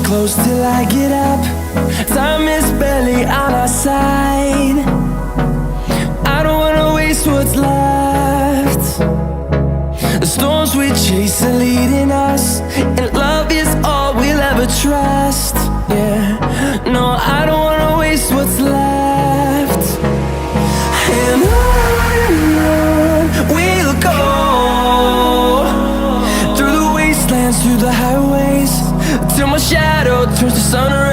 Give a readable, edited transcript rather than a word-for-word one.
close till I get up. Time is barely on our side. I don't wanna waste what's left. The storms we chase are leading us, and love is all we'll ever trust. Yeah, no, I don't wanna waste what's left. And on we'll go, through the wastelands, through the highways, till my shadow turns to sun rays.